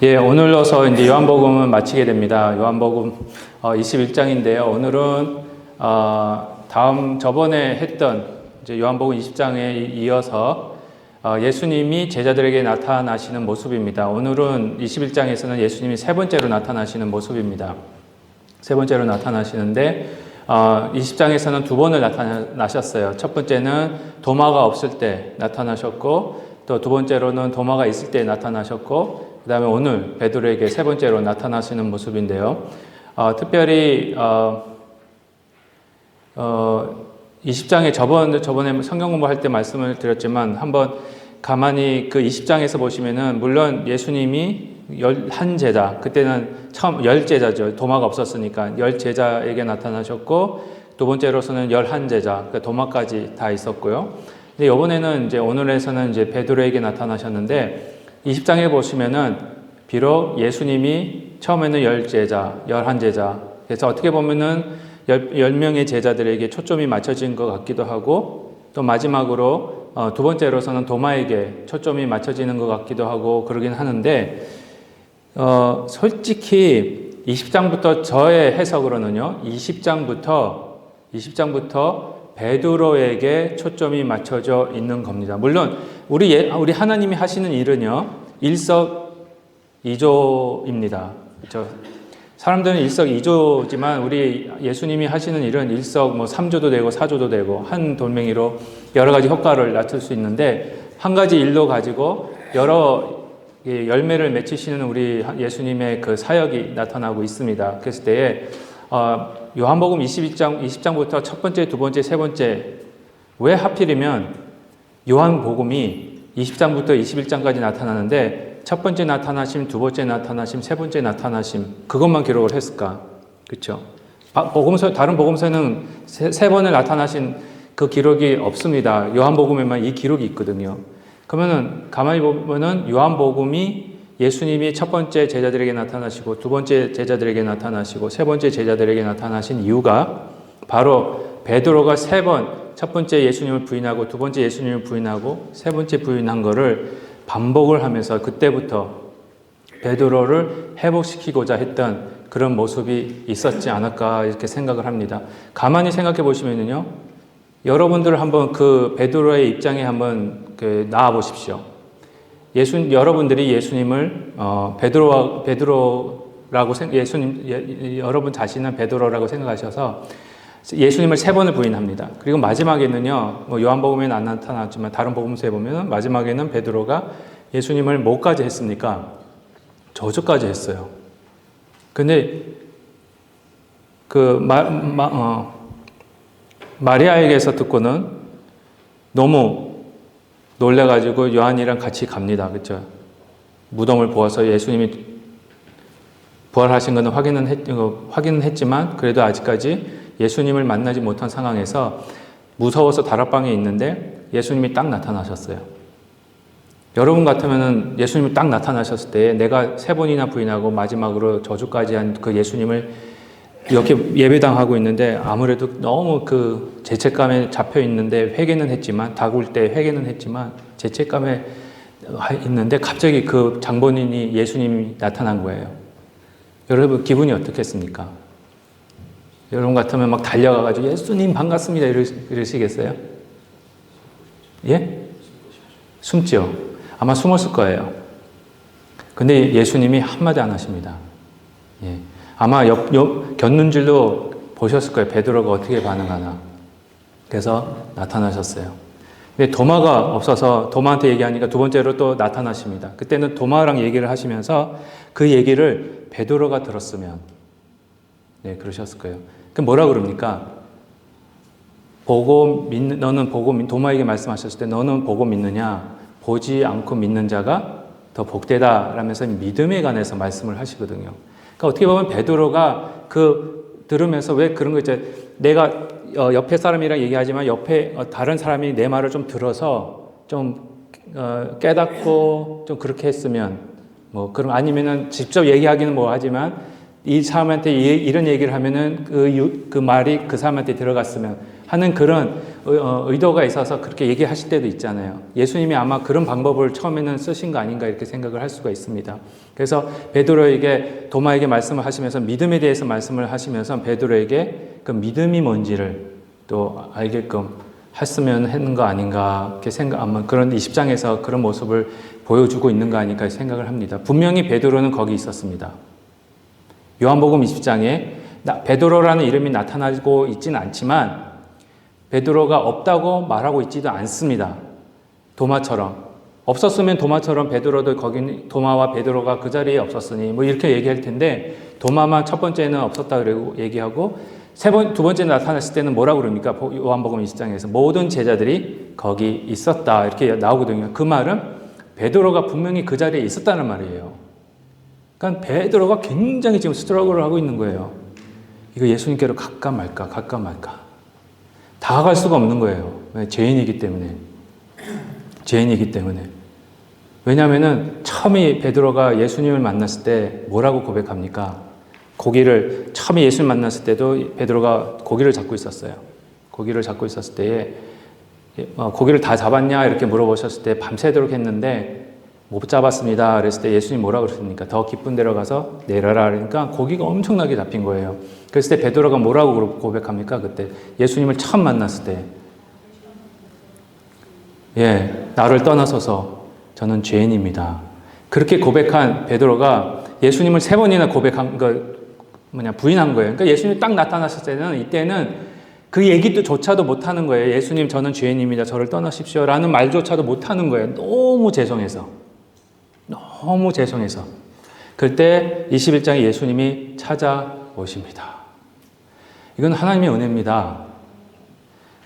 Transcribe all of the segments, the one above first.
예, 오늘로서 이제 요한복음은 마치게 됩니다. 요한복음 21장인데요. 오늘은 저번에 했던 이제 요한복음 20장에 이어서 예수님이 제자들에게 나타나시는 모습입니다. 오늘은 21장에서는 예수님이 세 번째로 나타나시는 모습입니다. 세 번째로 나타나시는데 20장에서는 두 번을 나타나셨어요. 첫 번째는 도마가 없을 때 나타나셨고, 또 두 번째로는 도마가 있을 때 나타나셨고, 그 다음에 오늘 베드로에게 세 번째로 나타나시는 모습인데요. 특별히 20장에 저번에 성경 공부할 때 말씀을 드렸지만 한번 가만히 그 20장에서 보시면은 물론 예수님이 11제자, 그때는 처음 10제자죠. 도마가 없었으니까 10제자에게 나타나셨고, 두 번째로서는 11제자, 그러니까 도마까지 다 있었고요. 근데 이번에는 이제 오늘에서는 이제 베드로에게 나타나셨는데 20장에 보시면은 비록 예수님이 처음에는 10제자, 11제자, 그래서 어떻게 보면은 10명의 제자들에게 초점이 맞춰진 것 같기도 하고, 또 마지막으로 두 번째로서는 도마에게 초점이 맞춰지는 것 같기도 하고 그러긴 하는데, 솔직히 20장부터 저의 해석으로는요, 20장부터 베드로에게 초점이 맞춰져 있는 겁니다. 물론 우리 하나님이 하시는 일은요, 일석이조입니다. 그렇죠? 사람들은 일석이조지만 우리 예수님이 하시는 일은 일석 3조도 되고 4조도 되고 한 돌멩이로 여러 가지 효과를 나타낼 수 있는데, 한 가지 일로 가지고 여러 열매를 맺히시는 우리 예수님의 그 사역이 나타나고 있습니다. 그랬을 때에 요한복음 20장부터 첫 번째, 두 번째, 세 번째, 왜 하필이면 요한복음이 20장부터 21장까지 나타나는데 첫 번째 나타나심, 두 번째 나타나심, 세 번째 나타나심, 그것만 기록을 했을까? 그렇죠? 다른 복음서는 세 번을 나타나신 그 기록이 없습니다. 요한복음에만 이 기록이 있거든요. 그러면은 가만히 보면은 요한복음이 예수님이 첫 번째 제자들에게 나타나시고, 두 번째 제자들에게 나타나시고, 세 번째 제자들에게 나타나신 이유가 바로 베드로가 첫 번째 예수님을 부인하고, 두 번째 예수님을 부인하고, 세 번째 부인한 거를 반복을 하면서 그때부터 베드로를 회복시키고자 했던 그런 모습이 있었지 않을까 이렇게 생각을 합니다. 가만히 생각해 보시면요, 여러분들 한번 그 베드로의 입장에 한번 나와 보십시오. 여러분들이 예수님을 여러분 자신은 베드로라고 생각하셔서 예수님을 세 번을 부인합니다. 그리고 마지막에는요, 요한복음에는 안 나타났지만 다른 복음서에 보면 마지막에는 베드로가 예수님을 뭐까지 했습니까? 저주까지 했어요. 근데 마리아에게서 듣고는 너무 놀래가지고 요한이랑 같이 갑니다. 그렇죠? 무덤을 보아서 예수님이 부활하신 것은 확인은 했지만 그래도 아직까지 예수님을 만나지 못한 상황에서 무서워서 다락방에 있는데 예수님이 딱 나타나셨어요. 여러분 같으면은 예수님이 딱 나타나셨을 때 내가 세 번이나 부인하고 마지막으로 저주까지 한 그 예수님을 이렇게 예배당하고 있는데 아무래도 너무 그 죄책감에 잡혀 있는데 회개는 했지만, 다굴 때 회개는 했지만 죄책감에 있는데 갑자기 그 장본인이 예수님이 나타난 거예요. 여러분 기분이 어떻겠습니까? 여러분 같으면 막 달려가가지고 예수님 반갑습니다 이러시겠어요? 예? 숨죠? 아마 숨었을 거예요. 근데 예수님이 한마디 안 하십니다. 예. 아마 곁눈질로 보셨을 거예요. 베드로가 어떻게 반응하나. 그래서 나타나셨어요. 근데 도마가 없어서 도마한테 얘기하니까 두 번째로 또 나타나십니다. 그때는 도마랑 얘기를 하시면서 그 얘기를 베드로가 들었으면, 네, 그러셨을 거예요. 그럼 뭐라 그럽니까? 도마에게 말씀하셨을 때 너는 보고 믿느냐? 보지 않고 믿는 자가 더 복되다 라면서 믿음에 관해서 말씀을 하시거든요. 그러니까 어떻게 보면 베드로가 들으면서 왜 그런 거 있죠? 내가 옆에 사람이랑 얘기하지만 옆에 다른 사람이 내 말을 좀 들어서 좀 깨닫고 좀 그렇게 했으면, 그럼 아니면은 직접 얘기하기는 하지만 이 사람한테 이런 얘기를 하면은 그 말이 그 사람한테 들어갔으면 하는 그런 의도가 있어서 그렇게 얘기하실 때도 있잖아요. 예수님이 아마 그런 방법을 처음에는 쓰신 거 아닌가 이렇게 생각을 할 수가 있습니다. 그래서 베드로에게, 도마에게 말씀을 하시면서 믿음에 대해서 말씀을 하시면서 베드로에게 그 믿음이 뭔지를 또 알게끔 했으면 하는 거 아닌가 이렇게 생각, 아마 그런 20장에서 그런 모습을 보여주고 있는 거 아닐까 생각을 합니다. 분명히 베드로는 거기 있었습니다. 요한복음 20장에 베드로라는 이름이 나타나고 있지는 않지만 베드로가 없다고 말하고 있지도 않습니다. 도마처럼. 없었으면 도마처럼 베드로도 거기, 도마와 베드로가 그 자리에 없었으니 뭐 이렇게 얘기할 텐데 도마만 첫 번째는 없었다 그러고 얘기하고 두 번째 나타났을 때는 뭐라고 그럽니까? 요한복음 20장에서 모든 제자들이 거기 있었다 이렇게 나오거든요. 그 말은 베드로가 분명히 그 자리에 있었다는 말이에요. 그러니까 베드로가 굉장히 지금 스트러글을 하고 있는 거예요. 이거 예수님께로 갈까 말까 갈까 말까 다가갈 수가 없는 거예요. 죄인이기 때문에. 죄인이기 때문에. 왜냐하면은 처음에 베드로가 예수님을 만났을 때 뭐라고 고백합니까? 처음에 예수님 만났을 때도 베드로가 고기를 잡고 있었어요. 고기를 잡고 있었을 때에 고기를 다 잡았냐 이렇게 물어보셨을 때 밤새도록 했는데 못 잡았습니다. 그랬을 때 예수님 뭐라고 그러십니까? 더 깊은 데로 가서 내려라. 그러니까 고기가 엄청나게 잡힌 거예요. 그랬을 때 베드로가 뭐라고 고백합니까? 그때 예수님을 처음 만났을 때 나를 떠나서서 저는 죄인입니다. 그렇게 고백한 베드로가 예수님을 3번이나 부인한 거예요. 그러니까 예수님이 딱 나타났을 때는 이때는 그 얘기도 조차도 못하는 거예요. 예수님 저는 죄인입니다. 저를 떠나십시오. 라는 말조차도 못하는 거예요. 너무 죄송해서. 그때 21장에 예수님이 찾아오십니다. 이건 하나님의 은혜입니다.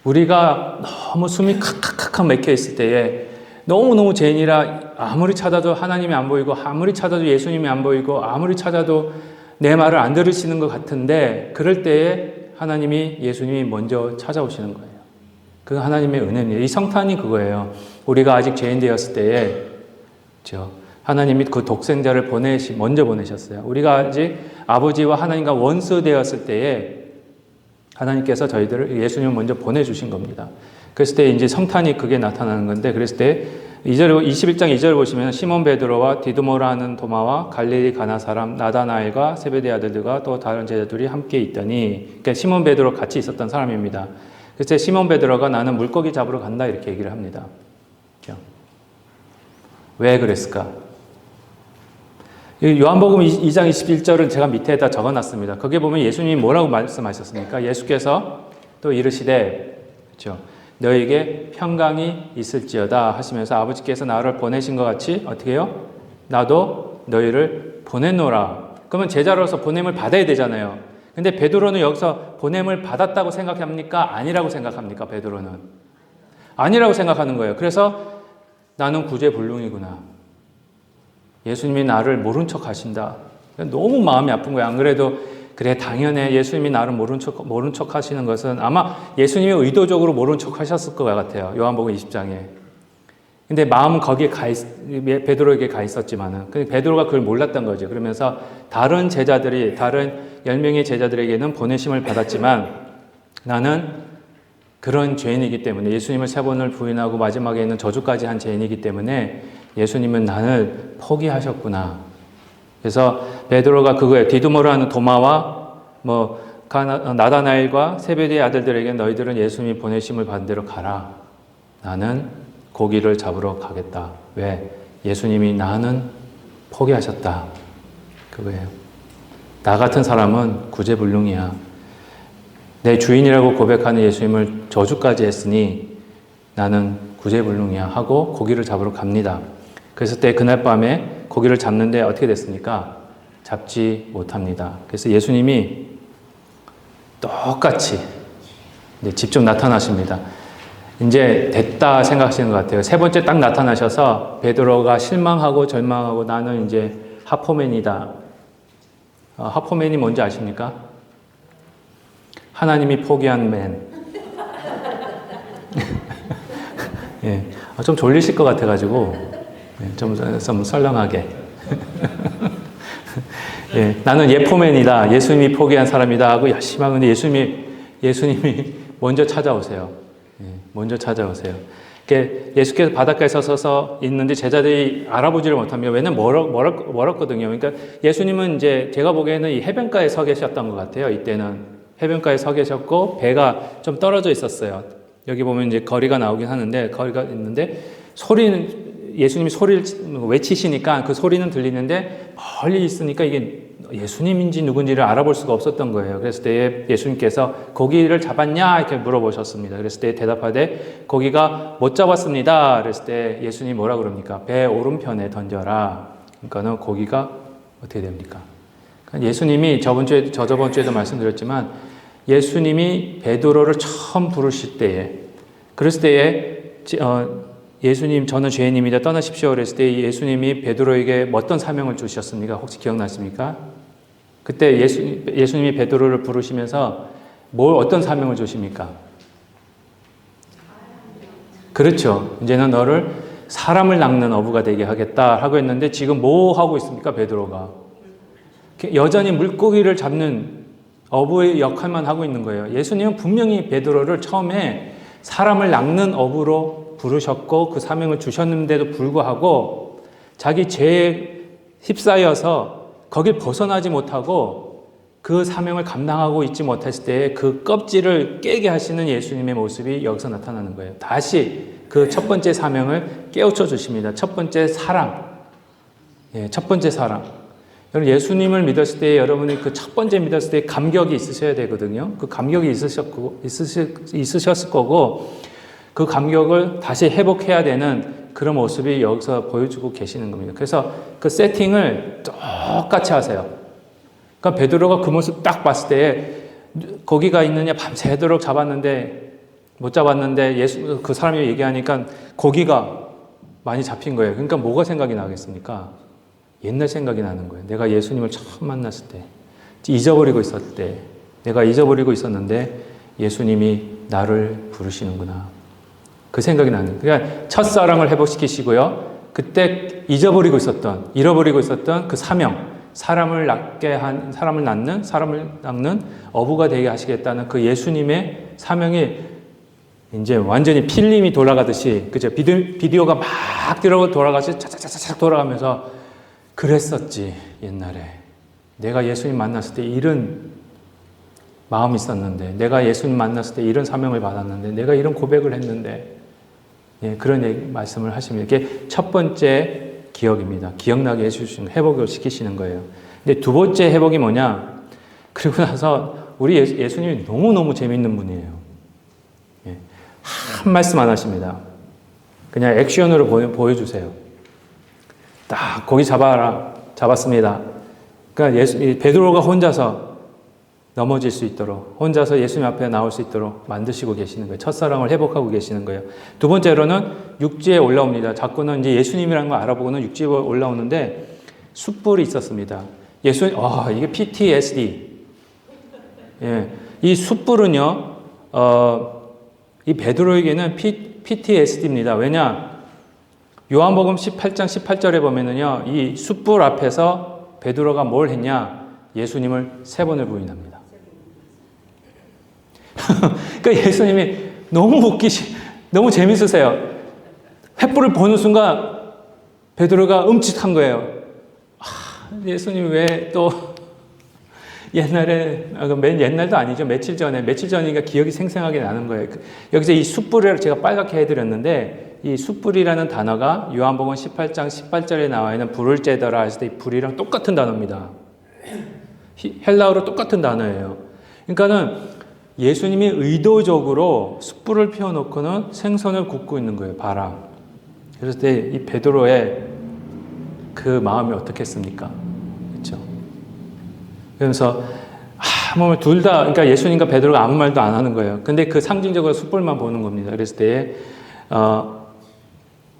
우리가 너무 숨이 칵칵칵 막혀 있을 때에 너무너무 죄인이라 아무리 찾아도 하나님이 안 보이고 아무리 찾아도 예수님이 안 보이고 아무리 찾아도 내 말을 안 들으시는 것 같은데 그럴 때에 예수님이 먼저 찾아오시는 거예요. 그 하나님의 은혜입니다. 이 성탄이 그거예요. 우리가 아직 죄인 되었을 때에 하나님이 그 독생자를 먼저 보내셨어요. 우리가 아직 아버지와 하나님과 원수 되었을 때에 하나님께서 저희들을 예수님을 먼저 보내주신 겁니다. 그랬을 때 이제 성탄이 그게 나타나는 건데, 그랬을 때 21장 2절 보시면 시몬 베드로와 디두모라는 도마와 갈릴리 가나 사람 나다나엘과 세베대 아들들과 또 다른 제자들이 함께 있더니, 그러니까 시몬 베드로 같이 있었던 사람입니다. 그래서 시몬 베드로가 나는 물고기 잡으러 간다 이렇게 얘기를 합니다. 왜 그랬을까? 요한복음 2장 21절은 제가 밑에다 적어놨습니다. 거기에 보면 예수님이 뭐라고 말씀하셨습니까? 예수께서 또 이르시되, 그렇죠? 너에게 평강이 있을지어다 하시면서 아버지께서 나를 보내신 것 같이 어떻게 해요? 나도 너희를 보냈노라. 그러면 제자로서 보냄을 받아야 되잖아요. 근데 베드로는 여기서 보냄을 받았다고 생각합니까? 아니라고 생각합니까? 베드로는 아니라고 생각하는 거예요. 그래서 나는 구제불능이구나. 예수님이 나를 모른 척 하신다. 너무 마음이 아픈 거예요. 안 그래도 그래 당연해 예수님이 나를 모른 척 하시는 것은 아마 예수님이 의도적으로 모른 척 하셨을 것 같아요. 요한복음 20장에. 근데 마음은 거기에 베드로에게 가 있었지만은 베드로가 그걸 몰랐던 거죠. 그러면서 다른 10명의 제자들에게는 보내심을 받았지만 나는 그런 죄인이기 때문에 예수님을 3번을 부인하고 마지막에는 저주까지 한 죄인이기 때문에 예수님은 나를 포기하셨구나. 그래서 베드로가 그거에 디두모라는 도마와 나다나엘과 세베대의 아들들에게 너희들은 예수님이 보내심을 받은 대로 가라. 나는 고기를 잡으러 가겠다. 왜? 예수님이 나는 포기하셨다. 그거예요. 나 같은 사람은 구제불능이야. 내 주인이라고 고백하는 예수님을 저주까지 했으니 나는 구제불능이야 하고 고기를 잡으러 갑니다. 그래서 그날 밤에 고기를 잡는데 어떻게 됐습니까? 잡지 못합니다. 그래서 예수님이 똑같이 직접 나타나십니다. 이제 됐다 생각하시는 것 같아요. 3번째 딱 나타나셔서 베드로가 실망하고 절망하고 나는 이제 하포맨이다. 하포맨이 뭔지 아십니까? 하나님이 포기한 맨. 예, 좀 졸리실 것 같아가지고 좀 썰렁하게. 예, 나는 예포맨이다. 예수님이 포기한 사람이다 하고 열심히 하는데 예수님이 먼저 찾아오세요. 예, 먼저 찾아오세요. 예수께서 바닷가에 서서 있는데 제자들이 알아보지를 못합니다. 왜냐면 멀었거든요. 그러니까 예수님은 이제 제가 보기에는 이 해변가에 서 계셨던 것 같아요. 이때는 해변가에 서 계셨고 배가 좀 떨어져 있었어요. 여기 보면 이제 거리가 나오긴 하는데 거리가 있는데 예수님이 소리를 외치시니까 그 소리는 들리는데 멀리 있으니까 이게 예수님인지 누군지를 알아볼 수가 없었던 거예요. 그랬을 때 예수님께서 고기를 잡았냐? 이렇게 물어보셨습니다. 그랬을 때 대답하되 고기가 못 잡았습니다. 그랬을 때 예수님이 뭐라 그럽니까? 배 오른편에 던져라. 그러니까는 고기가 어떻게 됩니까? 그러니까 예수님이 저저번 주에도 말씀드렸지만 예수님이 베드로를 처음 부르실 때에 그랬을 때에 예수님 저는 죄인입니다. 떠나십시오. 그랬을 때 예수님이 베드로에게 어떤 사명을 주셨습니까? 혹시 기억나십니까? 그때 예수님이 베드로를 부르시면서 어떤 사명을 주십니까? 그렇죠. 이제는 너를 사람을 낚는 어부가 되게 하겠다 하고 했는데 지금 뭐 하고 있습니까? 베드로가. 여전히 물고기를 잡는 어부의 역할만 하고 있는 거예요. 예수님은 분명히 베드로를 처음에 사람을 낚는 어부로 부르셨고 그 사명을 주셨는데도 불구하고 자기 죄에 휩싸여서 거길 벗어나지 못하고 그 사명을 감당하고 있지 못했을 때 그 껍질을 깨게 하시는 예수님의 모습이 여기서 나타나는 거예요. 다시 그 첫 번째 사명을 깨우쳐 주십니다. 첫 번째 사랑. 첫 번째 사랑. 여러분 예수님을 믿었을 때 여러분이 그 첫 번째 믿었을 때 감격이 있으셔야 되거든요. 그 감격이 있으셨을 거고 그 감격을 다시 회복해야 되는 그런 모습이 여기서 보여주고 계시는 겁니다. 그래서 그 세팅을 똑같이 하세요. 그러니까 베드로가 그 모습 딱 봤을 때 고기가 있느냐 밤새도록 잡았는데 못 잡았는데 그 사람이 얘기하니까 고기가 많이 잡힌 거예요. 그러니까 뭐가 생각이 나겠습니까? 옛날 생각이 나는 거예요. 내가 예수님을 처음 만났을 때, 잊어버리고 있었을 때, 내가 잊어버리고 있었는데 예수님이 나를 부르시는구나. 그 생각이 나는 거예요. 그러니까 첫사랑을 회복시키시고요. 그때 잃어버리고 있었던 그 사명, 사람을 낚는 어부가 되게 하시겠다는 그 예수님의 사명이 이제 완전히 필름이 돌아가듯이, 그죠? 비디오가 막 돌아가서 차차차차 돌아가면서 그랬었지, 옛날에. 내가 예수님 만났을 때 이런 마음이 있었는데, 내가 예수님 만났을 때 이런 사명을 받았는데, 내가 이런 고백을 했는데, 그런 말씀을 하십니다. 이게 첫 번째 기억입니다. 기억나게 해주시는, 회복을 시키시는 거예요. 근데 두 번째 회복이 뭐냐? 그리고 나서 우리 예수님이 너무너무 재밌는 분이에요. 한 말씀 안 하십니다. 그냥 액션으로 보여주세요. 딱 고기 잡았습니다. 그러니까 베드로가 혼자서 넘어질 수 있도록, 혼자서 예수님 앞에 나올 수 있도록 만드시고 계시는 거예요. 첫사랑을 회복하고 계시는 거예요. 두 번째로는 육지에 올라옵니다. 자꾸는 이제 예수님이라는 걸 알아보고는 육지에 올라오는데 숯불이 있었습니다. 이게 PTSD. 이 숯불은요, 이 베드로에게는 PTSD입니다. 왜냐? 요한복음 18장 18절에 보면은요, 이 숯불 앞에서 베드로가 뭘 했냐? 예수님을 3번을 부인합니다. 그러니까 예수님이 너무 재밌으세요. 횃불을 보는 순간 베드로가 음칫한 거예요. 예수님 왜 또 옛날에, 맨 옛날도 아니죠. 며칠 전이니까 기억이 생생하게 나는 거예요. 여기서 이 숯불을 제가 빨갛게 해드렸는데, 이 숯불이라는 단어가 요한복음 18장 18절에 나와 있는 불을 쬐더라 했을 때 이 불이랑 똑같은 단어입니다. 헬라어로 똑같은 단어예요. 그러니까는 예수님이 의도적으로 숯불을 피워놓고는 생선을 굽고 있는 거예요. 바람. 그랬을 때 이 베드로의 그 마음이 어떻겠습니까? 그렇죠? 그래서 몸을 둘 다, 그러니까 예수님과 베드로가 아무 말도 안 하는 거예요. 근데 그 상징적으로 숯불만 보는 겁니다. 그랬을 때에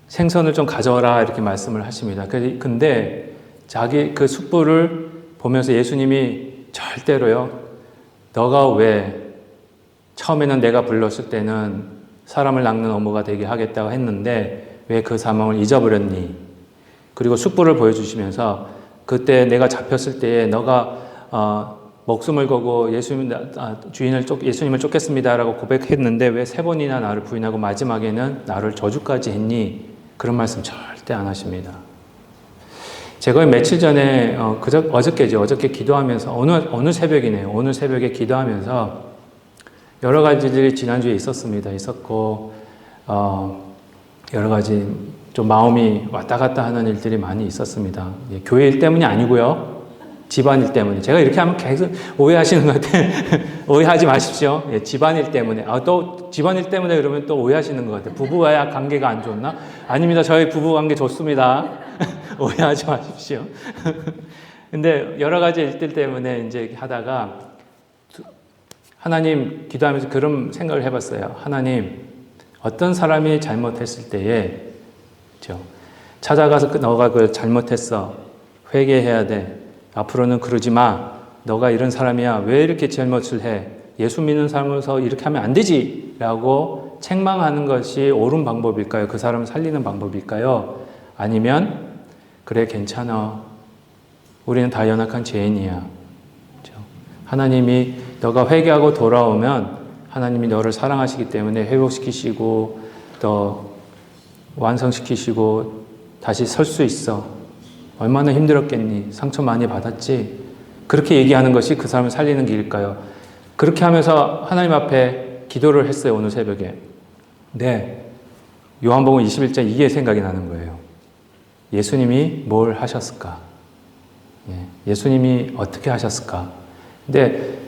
생선을 좀 가져와라 이렇게 말씀을 하십니다. 근데 자기 그 숯불을 보면서 예수님이 절대로요, 너가 왜 처음에는 내가 불렀을 때는 사람을 낚는 어부가 되게 하겠다고 했는데 왜 그 사명을 잊어버렸니? 그리고 숯불을 보여주시면서 그때 내가 잡혔을 때에 너가 목숨을 걸고 예수님을 쫓겠습니다라고 고백했는데 왜 3번이나 나를 부인하고 마지막에는 나를 저주까지 했니? 그런 말씀 절대 안 하십니다. 제가 며칠 전에 어저께 기도하면서 어느 새벽이네요. 오늘 새벽에 기도하면서 여러 가지들이 지난주에 있었고 여러 가지 좀 마음이 왔다 갔다 하는 일들이 많이 있었습니다. 교회 일 때문이 아니고요. 집안일 때문에. 제가 이렇게 하면 계속 오해하시는 것 같아요. 오해하지 마십시오. 집안일 때문에. 또 집안일 때문에 그러면 또 오해하시는 것 같아요. 부부와의 관계가 안 좋나? 아닙니다. 저희 부부 관계 좋습니다. 오해하지 마십시오. 근데 여러 가지 일들 때문에 이제 하다가 하나님 기도하면서 그런 생각을 해봤어요. 하나님, 어떤 사람이 잘못했을 때에, 그렇죠? 찾아가서 너가 그걸 잘못했어. 회개해야 돼. 앞으로는 그러지 마. 너가 이런 사람이야. 왜 이렇게 잘못을 해? 예수 믿는 사람으로서 이렇게 하면 안 되지. 라고 책망하는 것이 옳은 방법일까요? 그 사람을 살리는 방법일까요? 아니면 그래, 괜찮아. 우리는 다 연약한 죄인이야. 그렇죠? 하나님이 너가 회개하고 돌아오면 하나님이 너를 사랑하시기 때문에 회복시키시고 또 완성시키시고 다시 설 수 있어. 얼마나 힘들었겠니? 상처 많이 받았지? 그렇게 얘기하는 것이 그 사람을 살리는 길일까요? 그렇게 하면서 하나님 앞에 기도를 했어요, 오늘 새벽에. 네. 요한복음 21장 이게 생각이 나는 거예요. 예수님이 뭘 하셨을까? 예수님이 어떻게 하셨을까? 근데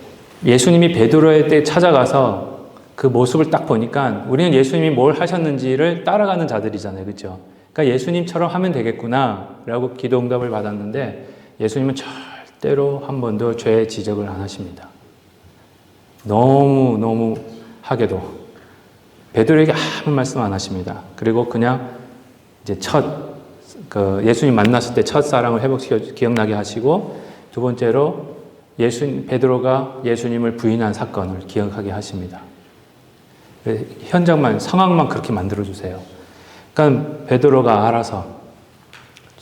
예수님이 베드로의 때 찾아가서 그 모습을 딱 보니까 우리는 예수님이 뭘 하셨는지를 따라가는 자들이잖아요. 그렇죠? 그러니까 예수님처럼 하면 되겠구나 라고 기도 응답을 받았는데 예수님은 절대로 한 번도 죄의 지적을 안 하십니다. 너무 하게도 베드로에게 아무 말씀 안 하십니다. 그리고 그냥 이제 예수님 만났을 때 첫 사랑을 기억나게 하시고 두 번째로 베드로가 예수님을 부인한 사건을 기억하게 하십니다. 상황만 그렇게 만들어주세요. 그러니까 베드로가 알아서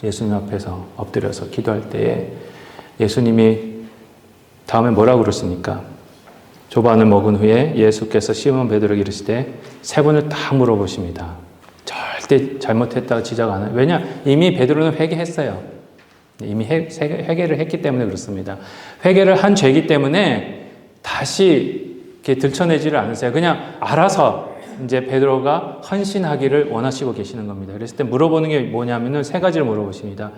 예수님 앞에서 엎드려서 기도할 때에 예수님이 다음에 뭐라고 그러십니까? 조반을 먹은 후에 예수께서 시몬 베드로에게 이르시되 3번을 딱 물어보십니다. 절대 잘못했다고 지적 안 해요. 왜냐? 이미 베드로는 회개했어요. 이미 회개를 했기 때문에 그렇습니다. 회개를 한 죄이기 때문에 다시 이렇게 들춰내지를 않으세요. 그냥 알아서 이제 베드로가 헌신하기를 원하시고 계시는 겁니다. 그랬을 때 물어보는 게 뭐냐면은 3가지를 물어보십니다.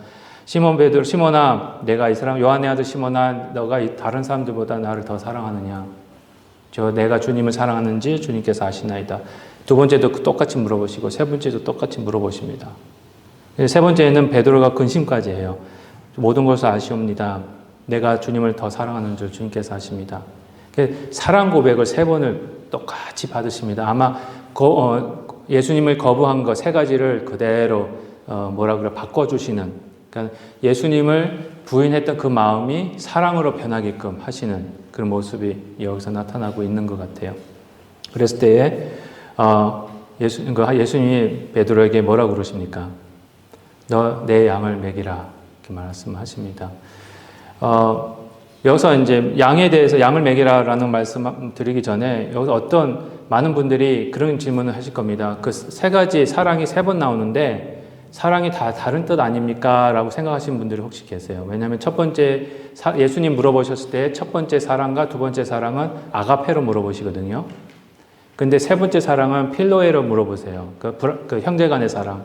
시몬아, 내가 이 사람 요한의 아들 시몬아, 너가 이 다른 사람들보다 나를 더 사랑하느냐? 내가 주님을 사랑하는지 주님께서 아시나이다. 두 번째도 똑같이 물어보시고 세 번째도 똑같이 물어보십니다. 세 번째는 베드로가 근심까지 해요. 모든 것을 아시옵니다. 내가 주님을 더 사랑하는 줄 주님께서 아십니다. 사랑 고백을 3번을 똑같이 받으십니다. 아마 예수님을 거부한 거 3가지를 그대로 바꿔주시는, 그러니까 예수님을 부인했던 그 마음이 사랑으로 변하게끔 하시는 그런 모습이 여기서 나타나고 있는 것 같아요. 그랬을 때에 예수님이 베드로에게 뭐라고 그러십니까? 너 내 양을 먹이라 이렇게 말씀하십니다. 여기서 이제 양에 대해서 양을 먹이라라는 말씀 드리기 전에 여기서 어떤 많은 분들이 그런 질문을 하실 겁니다. 그 3가지 사랑이 3번 나오는데 사랑이 다 다른 뜻 아닙니까? 라고 생각하시는 분들이 혹시 계세요. 왜냐하면 첫 번째 예수님 물어보셨을 때 첫 번째 사랑과 두 번째 사랑은 아가페로 물어보시거든요. 근데 3번째 사랑은 필로에로 물어보세요. 그 형제 간의 사랑.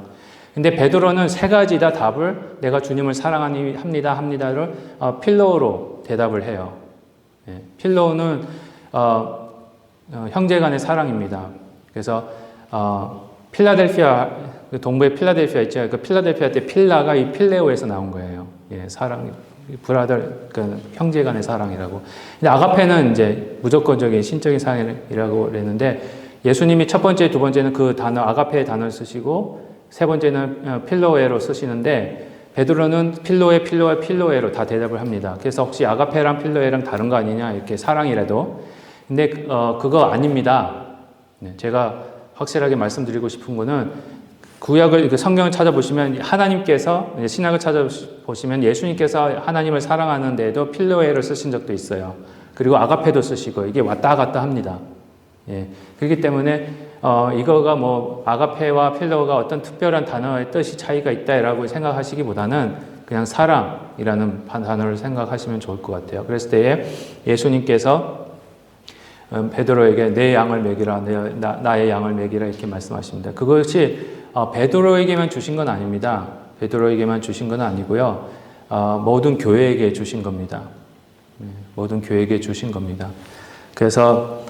근데 베드로는 3가지 다 답을 내가 주님을 합니다를 필로로 대답을 해요. 필로는 형제 간의 사랑입니다. 그래서 필라델피아, 동부의 필라델피아 있죠. 그 필라델피아 때 필라가 이 필레오에서 나온 거예요. 사랑, 형제 간의 사랑이라고. 근데 아가페는 이제 무조건적인 신적인 사랑이라고 그랬는데 예수님이 첫 번째, 두 번째는 그 단어, 아가페의 단어를 쓰시고 세 번째는 필로에로 쓰시는데 베드로는 필로에로 다 대답을 합니다. 그래서 혹시 아가페랑 필로에랑 다른 거 아니냐 이렇게 사랑이라도. 근데 그거 아닙니다. 제가 확실하게 말씀드리고 싶은 거는 구약을 성경을 찾아보시면 하나님께서 신약을 찾아보시면 예수님께서 하나님을 사랑하는 데에도 필로에를 쓰신 적도 있어요. 그리고 아가페도 쓰시고 이게 왔다 갔다 합니다. 예. 그렇기 때문에 이거가 뭐 아가페와 필로가 어떤 특별한 단어의 뜻이 차이가 있다라고 생각하시기보다는 그냥 사랑이라는 단어를 생각하시면 좋을 것 같아요. 그랬을 때에 예수님께서 베드로에게 내 양을 먹이라, 나의 양을 먹이라 이렇게 말씀하십니다. 그것이 베드로에게만 주신 건 아닙니다. 베드로에게만 주신 건 아니고요. 모든 교회에게 주신 겁니다. 모든 교회에게 주신 겁니다. 그래서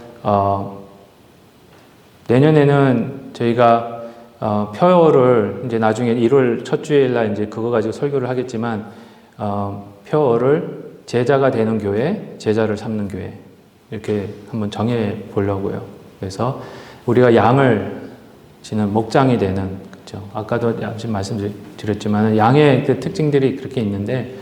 내년에는 저희가 표어를 이제 나중에 1월 첫 주일날 이제 그거 가지고 설교를 하겠지만 표어를 제자가 되는 교회, 제자를 삼는 교회 이렇게 한번 정해 보려고요. 그래서 우리가 양을 지는 목장이 되는, 그렇죠. 아까도 지금 말씀드렸지만 양의 그 특징들이 그렇게 있는데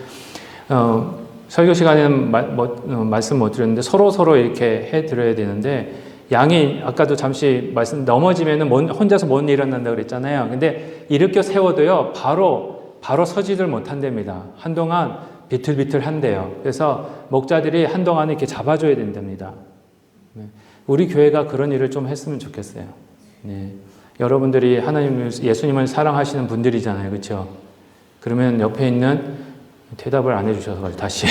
설교 시간에는 말씀 못 드렸는데 서로 이렇게 해 드려야 되는데 양이 아까도 잠시 넘어지면은 혼자서 못 일어난다 그랬잖아요. 근데 일으켜 세워도요 바로 서지들 못한답니다. 한동안 비틀비틀한대요. 그래서 목자들이 한동안 이렇게 잡아줘야 된답니다. 우리 교회가 그런 일을 좀 했으면 좋겠어요. 네. 여러분들이 예수님을 사랑하시는 분들이잖아요. 그렇죠? 그러면 옆에 있는 대답을 안 해주셔서 다시요.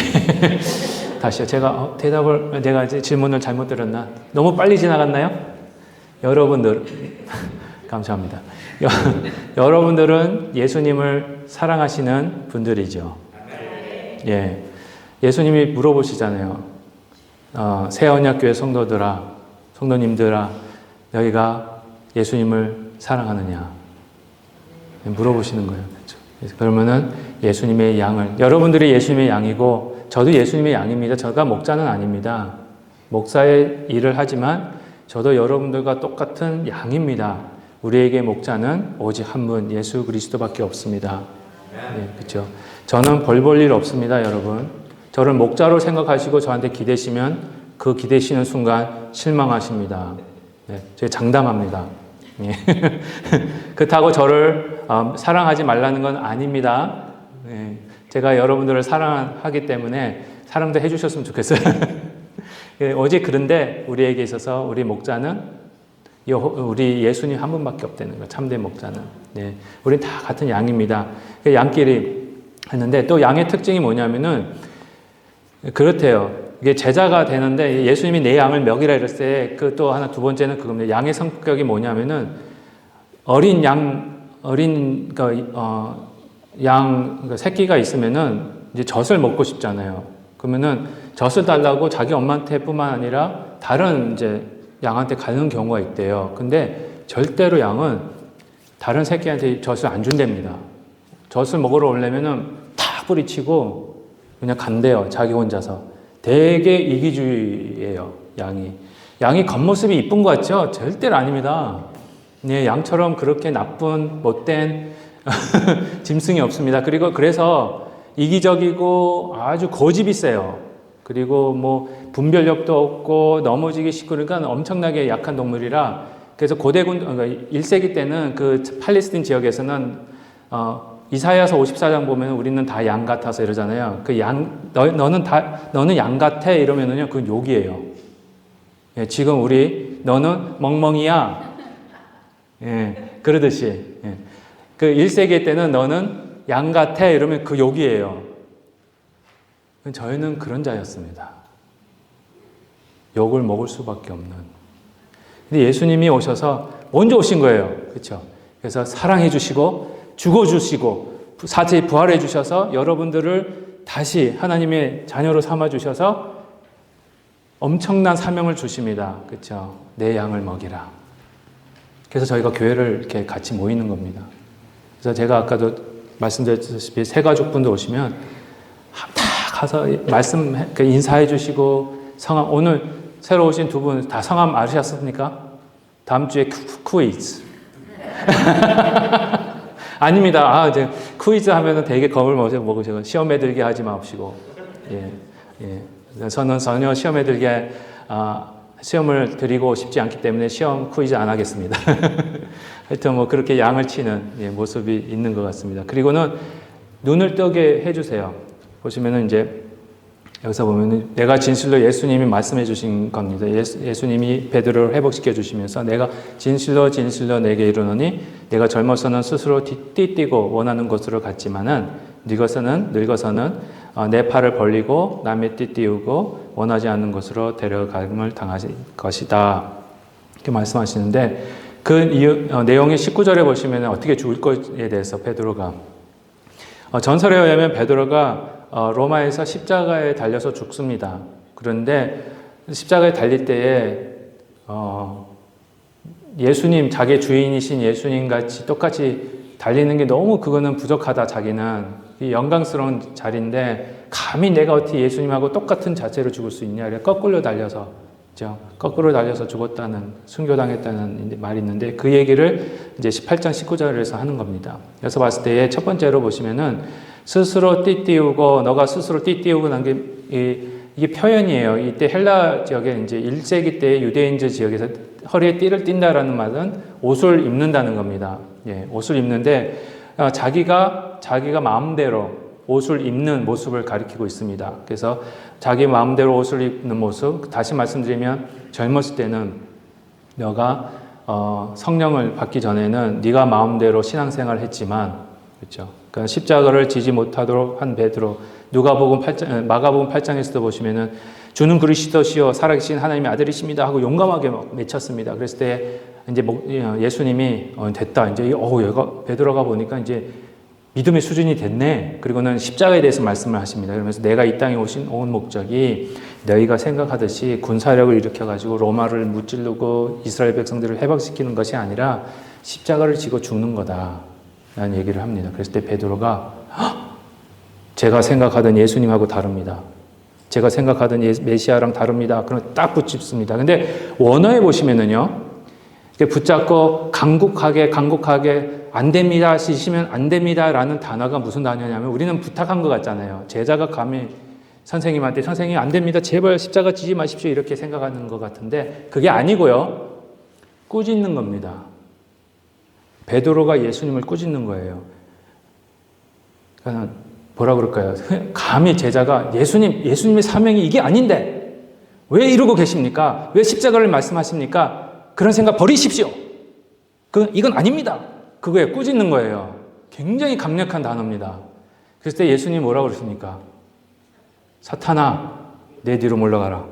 내가 이제 질문을 잘못 들었나? 너무 빨리 지나갔나요? 여러분들, 감사합니다. 여러분들은 예수님을 사랑하시는 분들이죠. 예. 예수님이 물어보시잖아요. 새언약교회 성도님들아, 너희가 예수님을 사랑하느냐? 물어보시는 거예요. 그렇죠? 그러면은 예수님의 양을, 여러분들이 예수님의 양이고, 저도 예수님의 양입니다. 제가 목자는 아닙니다. 목사의 일을 하지만, 저도 여러분들과 똑같은 양입니다. 우리에게 목자는 오직 한 분, 예수 그리스도밖에 없습니다. 네, 그렇죠? 저는 벌 볼 일 없습니다, 여러분. 저를 목자로 생각하시고 저한테 기대시면 그 기대시는 순간 실망하십니다. 네, 제가 장담합니다. 예. 그렇다고 저를 사랑하지 말라는 건 아닙니다. 예. 제가 여러분들을 사랑하기 때문에 사랑도 해주셨으면 좋겠어요. 예, 오직 그런데 우리에게 있어서 우리 목자는 우리 예수님 한 분밖에 없다는 거예요. 참된 목자는. 예. 우린 다 같은 양입니다. 양끼리 했는데 또 양의 특징이 뭐냐면은 그렇대요. 이게 제자가 되는데 예수님이 내 양을 먹이라 이랬을 때 그 또 하나 두 번째는 그겁니다. 양의 성격이 뭐냐면은 양 새끼가 있으면은 이제 젖을 먹고 싶잖아요. 그러면은 젖을 달라고 자기 엄마한테뿐만 아니라 다른 이제 양한테 가는 경우가 있대요. 근데 절대로 양은 다른 새끼한테 젖을 안 준답니다. 젖을 먹으러 오려면은 탁 뿌리치고 그냥 간대요. 자기 혼자서. 되게 이기주의예요, 양이. 양이 겉모습이 이쁜 것 같죠? 절대로 아닙니다. 네, 양처럼 그렇게 나쁜, 못된 짐승이 없습니다. 그래서 이기적이고 아주 고집이 세요. 그리고 뭐 분별력도 없고 넘어지기 쉽고 그러니까 엄청나게 약한 동물이라 그래서 그러니까 1세기 때는 그 팔레스틴 지역에서는 이사야서 54장 보면 우리는 다 양 같아서 이러잖아요. 그 너는 양 같아 이러면은요, 그건 욕이에요. 예, 지금 너는 멍멍이야. 예, 그러듯이. 예. 그 1세기 때는 너는 양 같아 이러면 그 욕이에요. 저희는 그런 자였습니다. 욕을 먹을 수밖에 없는. 근데 예수님이 오셔서 먼저 오신 거예요. 그렇죠? 그래서 사랑해 주시고 죽어주시고 사체에 부활해 주셔서 여러분들을 다시 하나님의 자녀로 삼아 주셔서 엄청난 사명을 주십니다. 그렇죠? 내 양을 먹이라. 그래서 저희가 교회를 이렇게 같이 모이는 겁니다. 그래서 제가 아까도 말씀드렸다시피 새 가족분들 오시면 다 가서 인사해 주시고 성함, 오늘 새로 오신 두 분 다 성함 아셨습니까? 다음 주에 퀴즈. 아닙니다. 이제 퀴즈 하면은 되게 겁을 먹으시고 시험에 들게 하지 마시고. 예. 저는 전혀 시험에 들게 시험을 드리고 싶지 않기 때문에 시험 퀴즈 안 하겠습니다. 하여튼 뭐 그렇게 양을 치는 모습이 있는 것 같습니다. 그리고는 눈을 뜨게 해주세요. 보시면은 이제 여기서 보면은 내가 진실로 예수님이 말씀해 주신 겁니다. 예수님이 베드로를 회복시켜 주시면서 내가 진실로 진실로 내게 이르노니 내가 젊어서는 스스로 띠뛰고 원하는 곳으로 갔지만은 늙어서는 내 팔을 벌리고 남의 띠띠우고 원하지 않는 곳으로 데려감을 당하실 것이다. 이렇게 말씀하시는데 그 내용의 19절에 보시면 어떻게 죽을 것에 대해서 베드로가 전설에 의하면 베드로가 로마에서 십자가에 달려서 죽습니다. 그런데 십자가에 달릴 때에 예수님, 자기 주인이신 예수님 같이 똑같이 달리는 게 너무 그거는 부족하다. 자기는 영광스러운 자리인데 감히 내가 어떻게 예수님하고 똑같은 자체로 죽을 수 있냐. 거꾸로 달려서, 그렇죠? 거꾸로 달려서 죽었다는, 순교당했다는 말이 있는데 그 얘기를 이제 18장 19절에서 하는 겁니다. 그래서 봤을 때 첫 번째로 보시면은 스스로 띠띠우고 너가 스스로 띠띠우고 난 게 이게 표현이에요. 이때 헬라 지역에 이제 1세기 때 유대인들 지역에서 허리에 띠를 띈다라는 말은 옷을 입는다는 겁니다. 옷을 입는데 자기가 마음대로 옷을 입는 모습을 가리키고 있습니다. 그래서 자기 마음대로 옷을 입는 모습, 다시 말씀드리면 젊었을 때는 너가 성령을 받기 전에는 네가 마음대로 신앙생활을 했지만, 그렇죠? 그러니까 십자가를 지지 못하도록 한 베드로, 마가복음 8장에서도 보시면은 주는 그리스도시요 살아계신 하나님의 아들이십니다 하고 용감하게 막 외쳤습니다. 그랬을 때 이제 예수님이 됐다. 이제 얘가 베드로가 보니까 이제 믿음의 수준이 됐네. 그리고는 십자가에 대해서 말씀을 하십니다. 그러면서 내가 이 땅에 온 목적이 너희가 생각하듯이 군사력을 일으켜가지고 로마를 무찌르고 이스라엘 백성들을 해방시키는 것이 아니라 십자가를 지고 죽는 거다 라는 얘기를 합니다. 그랬을 때 베드로가 제가 생각하던 예수님하고 다릅니다. 제가 생각하던 메시아랑 다릅니다. 그럼 딱 붙잡습니다. 근데 원어에 보시면은요, 붙잡고 강국하게 안 됩니다 시시면 안 됩니다 라는 단어가 무슨 단어냐면 우리는 부탁한 것 같잖아요. 제자가 감히 선생님한테 선생님 안 됩니다 제발 십자가 지지 마십시오 이렇게 생각하는 것 같은데 그게 아니고요, 꾸짖는 겁니다. 베드로가 예수님을 꾸짖는 거예요. 그러니까 뭐라 그럴까요? 감히 제자가 예수님의 사명이 이게 아닌데 왜 이러고 계십니까? 왜 십자가를 말씀하십니까? 그런 생각 버리십시오. 이건 아닙니다. 그거에 꾸짖는 거예요. 굉장히 강력한 단어입니다. 그래서 예수님이 뭐라고 그러십니까? 사탄아, 내 뒤로 물러가라.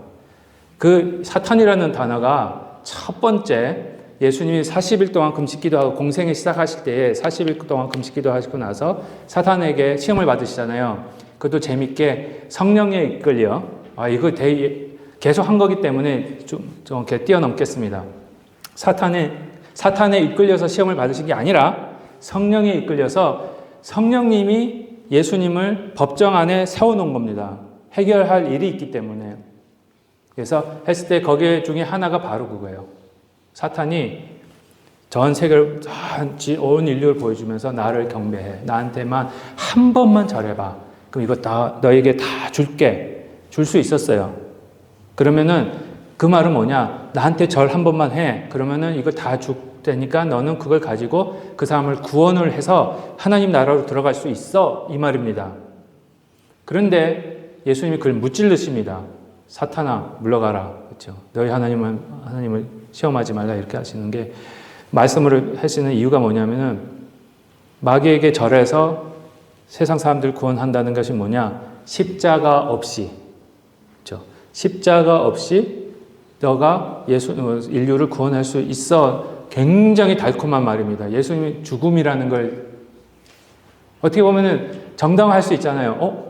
그 사탄이라는 단어가 첫 번째 예수님이 40일 동안 금식기도 하고 공생에 시작하실 때에 40일 동안 금식기도 하시고 나서 사탄에게 시험을 받으시잖아요. 그것도 재밌게 성령에 이끌려 이거 계속 한 거기 때문에 좀 이렇게 뛰어넘겠습니다. 사탄에 이끌려서 시험을 받으신 게 아니라 성령에 이끌려서 성령님이 예수님을 법정 안에 세워놓은 겁니다. 해결할 일이 있기 때문에. 그래서 했을 때 거기 중에 하나가 바로 그거예요. 사탄이 전 세계를 온 인류를 보여주면서 나를 경배해. 나한테만 한 번만 절해봐. 그럼 이거 다 너에게 다 줄게. 줄 수 있었어요. 그러면은 그 말은 뭐냐? 나한테 절 한 번만 해. 그러면은 이거 다 줄 테니까 너는 그걸 가지고 그 사람을 구원을 해서 하나님 나라로 들어갈 수 있어. 이 말입니다. 그런데 예수님이 그걸 무찔르십니다. 사탄아, 물러가라. 그렇죠? 너희 하나님을 시험하지 말라. 이렇게 하시는 게 말씀을 하시는 이유가 뭐냐면은 마귀에게 절해서 세상 사람들 구원한다는 것이 뭐냐? 십자가 없이. 그렇죠? 십자가 없이 너가 인류를 구원할 수 있어. 굉장히 달콤한 말입니다. 예수님이 죽음이라는 걸 어떻게 보면은 정당화할 수 있잖아요.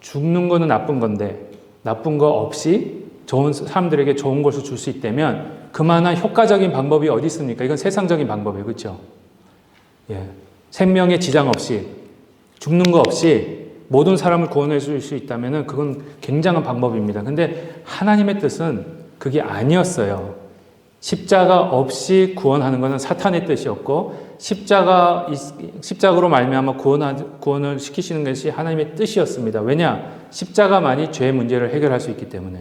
죽는 거는 나쁜 건데 나쁜 거 없이 좋은 사람들에게 좋은 것을 줄 수 있다면 그만한 효과적인 방법이 어디 있습니까? 이건 세상적인 방법이에요. 그렇죠? 생명에 지장 없이 죽는 거 없이 모든 사람을 구원해 줄 수 있다면 그건 굉장한 방법입니다. 근데 하나님의 뜻은 그게 아니었어요. 십자가 없이 구원하는 것은 사탄의 뜻이었고 십자가로 말미암아 구원을 시키시는 것이 하나님의 뜻이었습니다. 왜냐? 십자가만이 죄의 문제를 해결할 수 있기 때문에.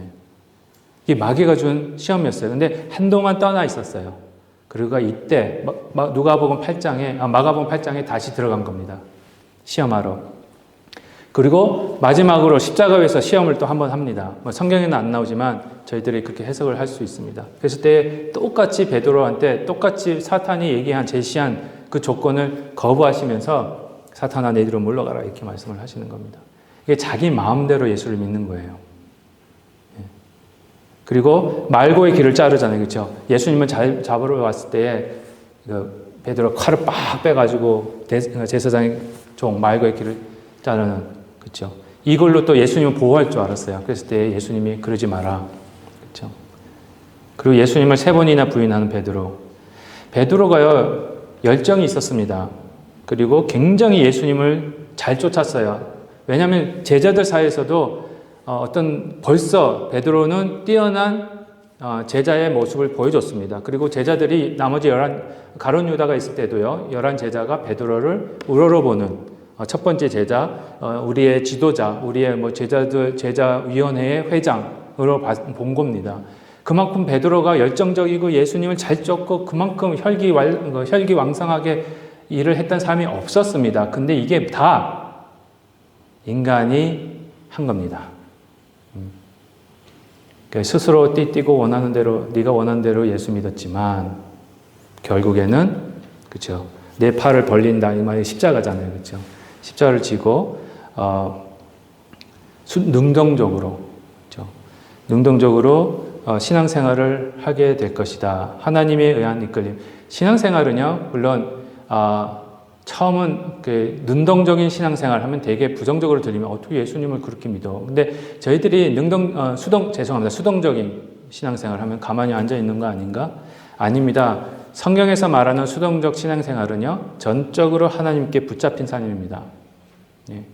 이게 마귀가 준 시험이었어요. 근데 한동안 떠나 있었어요. 그리고 이때 마가복음 8장에 다시 들어간 겁니다. 시험하러. 그리고 마지막으로 십자가에서 시험을 또 한번 합니다. 성경에는 안 나오지만 저희들이 그렇게 해석을 할 수 있습니다. 그랬을 때 똑같이 베드로한테 똑같이 사탄이 얘기한 제시한 그 조건을 거부하시면서 사탄아 내 뒤로 물러가라 이렇게 말씀을 하시는 겁니다. 이게 자기 마음대로 예수를 믿는 거예요. 그리고 말고의 길을 자르잖아요. 그렇죠? 예수님을 잡으러 왔을 때에 베드로 칼을 빡 빼가지고 제사장의 종 말고의 길을 자르는, 그렇죠? 이걸로 또 예수님을 보호할 줄 알았어요. 그랬을 때 예수님이 그러지 마라. 그렇죠? 그리고 예수님을 3번이나 부인하는 베드로가요 열정이 있었습니다. 그리고 굉장히 예수님을 잘 쫓았어요. 왜냐하면 제자들 사이에서도 벌써 베드로는 뛰어난 제자의 모습을 보여줬습니다. 그리고 제자들이 나머지 가룟 유다가 있을 때도요, 11제자가 베드로를 우러러보는 첫 번째 제자, 우리의 지도자, 우리의 제자위원회의 회장으로 본 겁니다. 그만큼 베드로가 열정적이고 예수님을 잘 쫓고 그만큼 혈기왕성하게 일을 했던 사람이 없었습니다. 근데 이게 다 인간이 한 겁니다. 스스로 띠띠고 원하는 대로 네가 원하는 대로 예수 믿었지만 결국에는 그렇죠. 내 팔을 벌린다 이 말이 십자가잖아요. 그렇죠. 십자가를 지고 능동적으로 그렇죠. 능동적으로 신앙생활을 하게 될 것이다. 하나님에 의한 이끌림. 신앙생활은요. 물론 처음은 능동적인 신앙생활 하면 되게 부정적으로 들리면 어떻게 예수님을 그렇게 믿어? 근데 저희들이 수동적인 신앙생활 하면 가만히 앉아 있는 거 아닌가? 아닙니다. 성경에서 말하는 수동적 신앙생활은요, 전적으로 하나님께 붙잡힌 삶입니다. 예.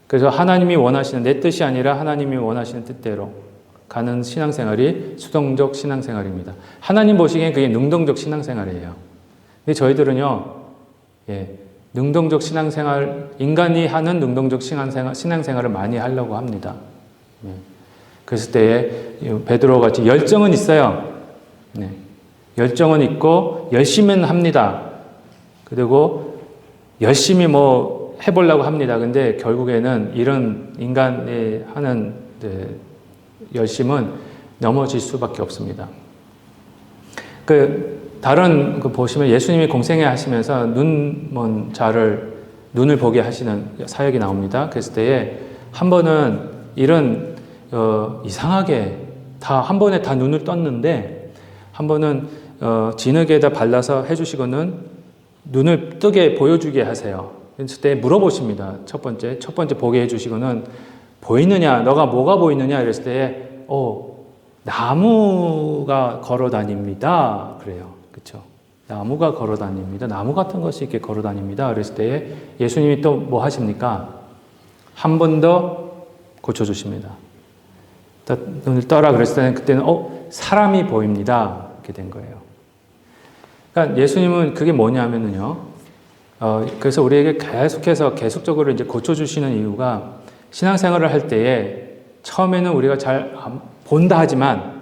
그래서 하나님이 원하시는 내 뜻이 아니라 하나님이 원하시는 뜻대로 가는 신앙생활이 수동적 신앙생활입니다. 하나님 보시기엔 그게 능동적 신앙생활이에요. 근데 저희들은요, 능동적 신앙생활, 인간이 하는 능동적 신앙생활을 많이 하려고 합니다. 그랬을 때에 베드로 같이 열정은 있어요. 열정은 있고 열심히는 합니다. 그리고 열심히 해보려고 합니다. 근데 결국에는 이런 인간이 하는 열심은 넘어질 수밖에 없습니다. 다른 보시면 예수님이 공생애 하시면서 눈을 보게 하시는 사역이 나옵니다. 그랬을 때에 한 번은 이런 이상하게 한 번에 다 눈을 떴는데 한 번은 진흙에다 발라서 해주시고는 눈을 뜨게 보여주게 하세요. 그랬을 때 물어보십니다. 첫 번째 보게 해주시고는 보이느냐? 너가 뭐가 보이느냐? 이랬을 때에 나무가 걸어 다닙니다. 그래요. 그렇죠? 나무가 걸어 다닙니다. 나무 같은 것이 이렇게 걸어 다닙니다. 그랬을 때에 예수님이 또 뭐 하십니까? 한 번 더 고쳐주십니다. 눈을 떠라 그랬을 때는 그때는 사람이 보입니다. 이렇게 된 거예요. 그러니까 예수님은 그게 뭐냐면요. 그래서 우리에게 계속적으로 이제 고쳐주시는 이유가 신앙생활을 할 때에 처음에는 우리가 잘 본다 하지만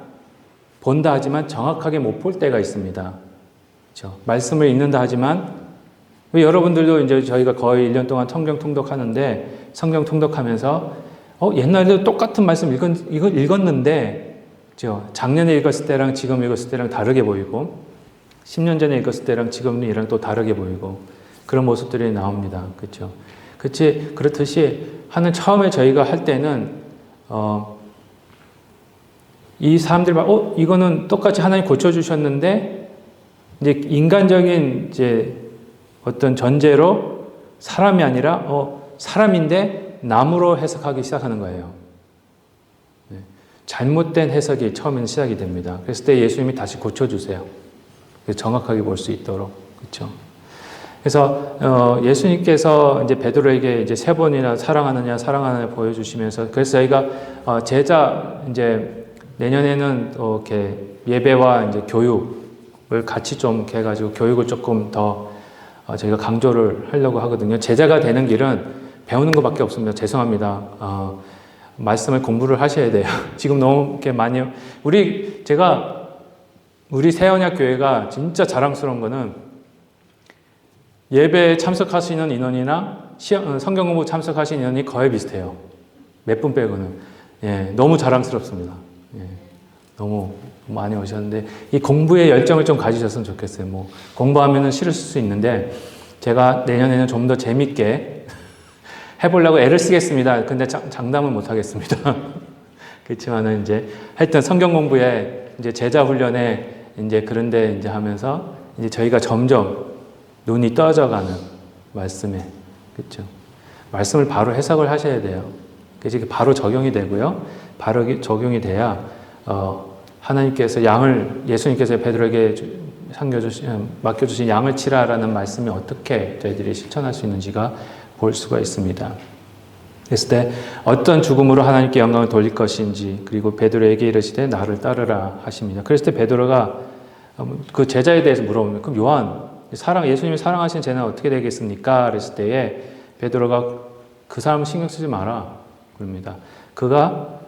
정확하게 못 볼 때가 있습니다. 그렇죠? 말씀을 읽는다 하지만 여러분들도 이제 저희가 거의 1년 동안 성경 통독하는데 성경 통독하면서 옛날에도 똑같은 말씀 이걸 읽었는데 그렇죠? 작년에 읽었을 때랑 지금 읽었을 때랑 다르게 보이고 10년 전에 읽었을 때랑 지금 이랑 또 다르게 보이고 그런 모습들이 나옵니다. 그렇죠? 그렇듯이 처음에 저희가 할 때는 이 사람들만 이거는 똑같이 하나님 고쳐주셨는데 이제 인간적인 어떤 전제로 사람이 아니라 사람인데 나무로 해석하기 시작하는 거예요. 잘못된 해석이 처음에는 시작이 됩니다. 그랬을 때 예수님이 다시 고쳐주세요. 정확하게 볼 수 있도록. 그렇죠? 그래서 예수님께서 이제 베드로에게 이제 3번이나 사랑하느냐 보여주시면서 그래서 저희가 제자 이제 내년에는 이렇게 예배와 이제 교육을 같이 좀 해가지고 교육을 조금 더 저희가 강조를 하려고 하거든요. 제자가 되는 길은 배우는 것밖에 없습니다. 죄송합니다. 말씀을 공부를 하셔야 돼요. 지금 너무 이렇게 제가 우리 새언약 교회가 진짜 자랑스러운 거는 예배에 참석하시는 인원이나 성경 공부 참석하시는 인원이 거의 비슷해요. 몇 분 빼고는. 예, 너무 자랑스럽습니다. 예, 너무 많이 오셨는데 이 공부에 열정을 좀 가지셨으면 좋겠어요. 뭐 공부하면은 싫을 수 있는데 제가 내년에는 좀 더 재밌게 해보려고 애를 쓰겠습니다. 근데 장담은 못 하겠습니다. 그렇지만은 이제 하여튼 성경 공부에 이제 제자 훈련에 이제 그런데 이제 하면서 이제 저희가 점점 눈이 떠져가는 말씀에, 그렇죠? 말씀을 바로 해석을 하셔야 돼요. 그래서 이게 바로 적용이 되고요. 바로 적용이 돼야 하나님께서 예수님께서 베드로에게 맡겨주신 양을 치라라는 말씀이 어떻게 저희들이 실천할 수 있는지가 볼 수가 있습니다. 그랬을 때 어떤 죽음으로 하나님께 영광을 돌릴 것인지, 그리고 베드로에게 이르시되 나를 따르라 하십니다. 그랬을 때 베드로가 그 제자에 대해서 물어보면, 그럼 요한, 예수님이 사랑하시는 제자는 어떻게 되겠습니까? 그랬을 때에 베드로가 그 사람 신경 쓰지 마라 그럽니다. 그가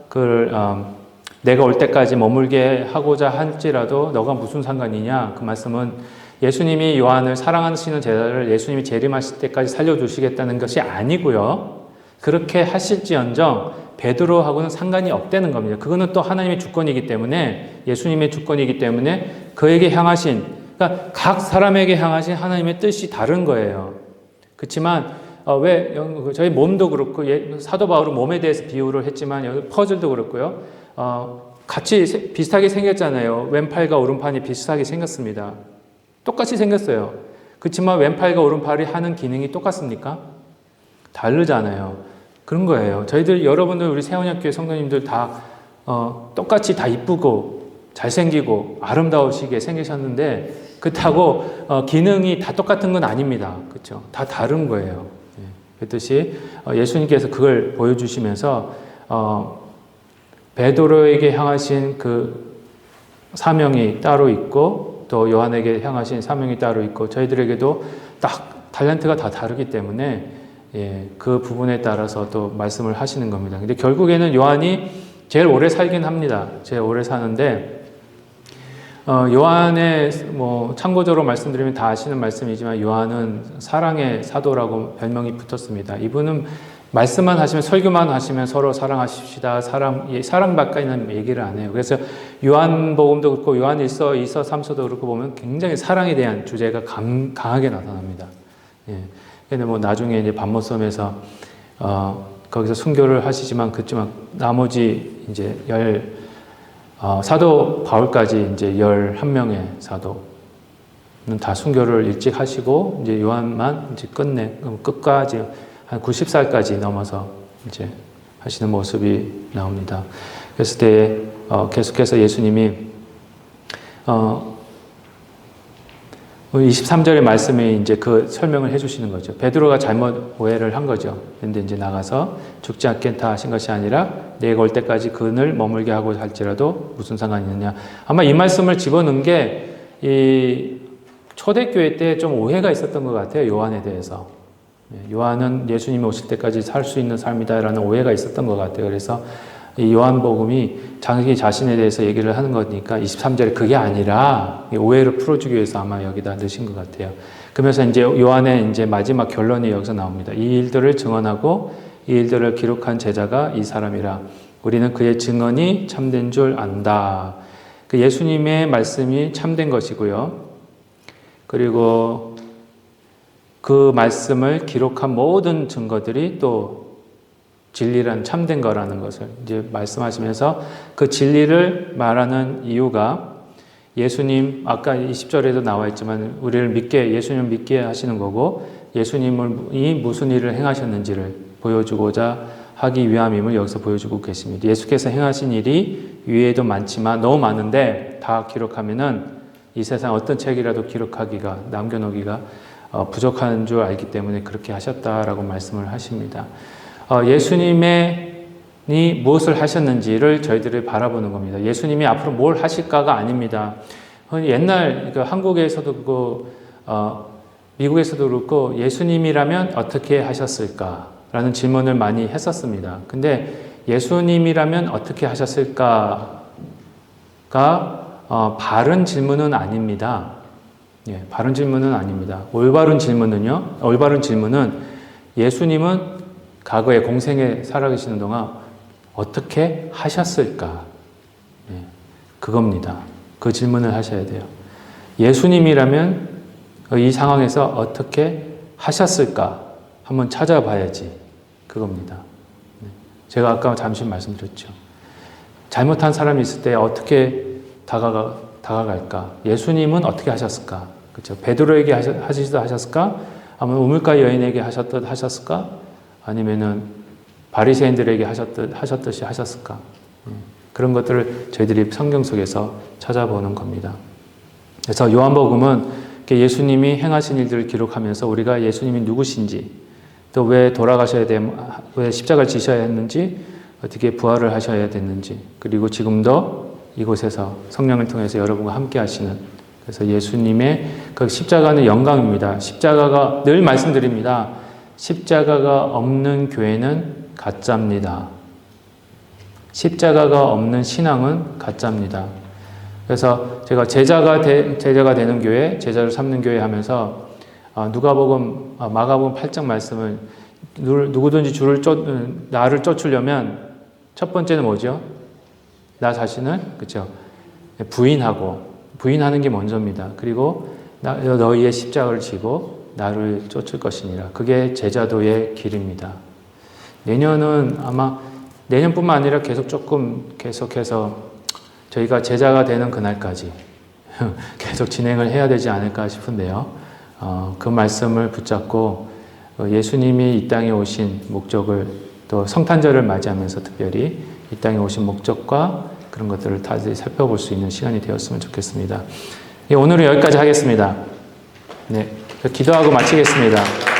내가 올 때까지 머물게 하고자 할지라도 너가 무슨 상관이냐? 그 말씀은 예수님이 요한을 사랑하시는 제자를 예수님이 재림하실 때까지 살려주시겠다는 것이 아니고요. 그렇게 하실지언정 베드로하고는 상관이 없다는 겁니다. 그거는 또 하나님의 주권이기 때문에, 예수님의 주권이기 때문에 그에게 향하신, 그러니까 각 사람에게 향하신 하나님의 뜻이 다른 거예요. 그렇지만 왜 저희 몸도 그렇고, 사도 바울은 몸에 대해서 비유를 했지만 여기 퍼즐도 그렇고요. 같이 비슷하게 생겼잖아요. 왼팔과 오른팔이 비슷하게 생겼습니다. 똑같이 생겼어요. 그렇지만 왼팔과 오른팔이 하는 기능이 똑같습니까? 다르잖아요. 그런 거예요. 여러분들, 우리 새언약교회 성도님들 다 똑같이 다 이쁘고 잘생기고 아름다우시게 생기셨는데 그렇다고 기능이 다 똑같은 건 아닙니다. 그렇죠? 다 다른 거예요. 그렇듯이 예수님께서 그걸 보여주시면서 베드로에게 향하신 그 사명이 따로 있고, 또 요한에게 향하신 사명이 따로 있고, 저희들에게도 딱 탤런트가 다 다르기 때문에 그 부분에 따라서 또 말씀을 하시는 겁니다. 근데 결국에는 요한이 제일 오래 살긴 합니다. 제일 오래 사는데, 요한의 참고적으로 말씀드리면 다 아시는 말씀이지만 요한은 사랑의 사도라고 별명이 붙었습니다. 이분은 말씀만 하시면, 설교만 하시면 서로 사랑하십시다, 사랑밖에는 얘기를 안 해요. 그래서 요한복음도 그렇고 요한일서, 2서, 3서도 그렇고 보면 굉장히 사랑에 대한 주제가 강하게 나타납니다. 근데 나중에 이제 반모섬에서 거기서 순교를 하시지만, 그렇지만 나머지 이제 사도 바울까지 이제 11명의 사도는 다 순교를 일찍 하시고, 이제 요한만 이제 끝까지 한 90살까지 넘어서 이제 하시는 모습이 나옵니다. 그랬을 때 계속해서 예수님이 23절의 말씀에 이제 그 설명을 해주시는 거죠. 베드로가 잘못 오해를 한 거죠. 그런데 이제 나가서 죽지 않겠다 하신 것이 아니라 내가 올 때까지 그늘 머물게 하고 할지라도 무슨 상관이 있느냐. 아마 이 말씀을 집어넣은 게 이 초대교회 때 좀 오해가 있었던 것 같아요. 요한에 대해서. 요한은 예수님이 오실 때까지 살 수 있는 삶이다라는 오해가 있었던 것 같아요. 그래서 이 요한복음이 자기 자신에 대해서 얘기를 하는 거니까 23절에 그게 아니라 오해를 풀어주기 위해서 아마 여기다 넣으신 것 같아요. 그러면서 이제 요한의 이제 마지막 결론이 여기서 나옵니다. 이 일들을 증언하고 이 일들을 기록한 제자가 이 사람이라. 우리는 그의 증언이 참된 줄 안다. 그 예수님의 말씀이 참된 것이고요. 그리고 그 말씀을 기록한 모든 증거들이 또 진리란 참된 거라는 것을 이제 말씀하시면서, 그 진리를 말하는 이유가 예수님, 아까 20절에도 나와 있지만 예수님을 믿게 하시는 거고, 예수님이 무슨 일을 행하셨는지를 보여주고자 하기 위함임을 여기서 보여주고 계십니다. 예수께서 행하신 일이 위에도 많지만, 너무 많은데 다 기록하면은 이 세상 어떤 책이라도 남겨놓기가 부족한 줄 알기 때문에 그렇게 하셨다라고 말씀을 하십니다. 예수님이 무엇을 하셨는지를 저희들이 바라보는 겁니다. 예수님이 앞으로 뭘 하실까가 아닙니다. 옛날 한국에서도 그렇고 미국에서도 그렇고 예수님이라면 어떻게 하셨을까라는 질문을 많이 했었습니다. 근데 예수님이라면 어떻게 하셨을까가 바른 질문은 아닙니다. 예, 바른 질문은 아닙니다. 올바른 질문은 예수님은 과거에 공생에 살아계시는 동안 어떻게 하셨을까? 예, 그겁니다. 그 질문을 하셔야 돼요. 예수님이라면 이 상황에서 어떻게 하셨을까? 한번 찾아봐야지. 그겁니다. 제가 아까 잠시 말씀드렸죠. 잘못한 사람이 있을 때 어떻게 다가갈까? 예수님은 어떻게 하셨을까? 그렇죠? 베드로에게 하셨을까? 아니면 우물가 여인에게 하셨을까? 아니면은 바리새인들에게 하셨듯이 하셨을까? 그런 것들을 저희들이 성경 속에서 찾아보는 겁니다. 그래서 요한복음은 예수님이 행하신 일들을 기록하면서 우리가 예수님이 누구신지, 또 왜 왜 십자가를 지셔야 했는지, 어떻게 부활을 하셔야 됐는지, 그리고 지금도 이곳에서 성령을 통해서 여러분과 함께 하시는, 그래서 예수님의 그 십자가는 영광입니다. 십자가가 늘 말씀드립니다. 십자가가 없는 교회는 가짜입니다. 십자가가 없는 신앙은 가짜입니다. 그래서 제가 제자가 되는 교회, 제자를 삼는 교회 하면서 마가복음 8장 말씀을 누구든지 나를 쫓으려면 첫 번째는 뭐죠? 나 자신을 그렇죠? 부인하는 게 먼저입니다. 그리고 너희의 십자가를 지고 나를 쫓을 것이니라. 그게 제자도의 길입니다. 내년은 아마 내년뿐만 아니라 계속해서 저희가 제자가 되는 그날까지 계속 진행을 해야 되지 않을까 싶은데요. 그 말씀을 붙잡고 예수님이 이 땅에 오신 목적을, 또 성탄절을 맞이하면서 특별히 이 땅에 오신 목적과 그런 것들을 다시 살펴볼 수 있는 시간이 되었으면 좋겠습니다. 오늘은 여기까지 하겠습니다. 네, 기도하고 마치겠습니다.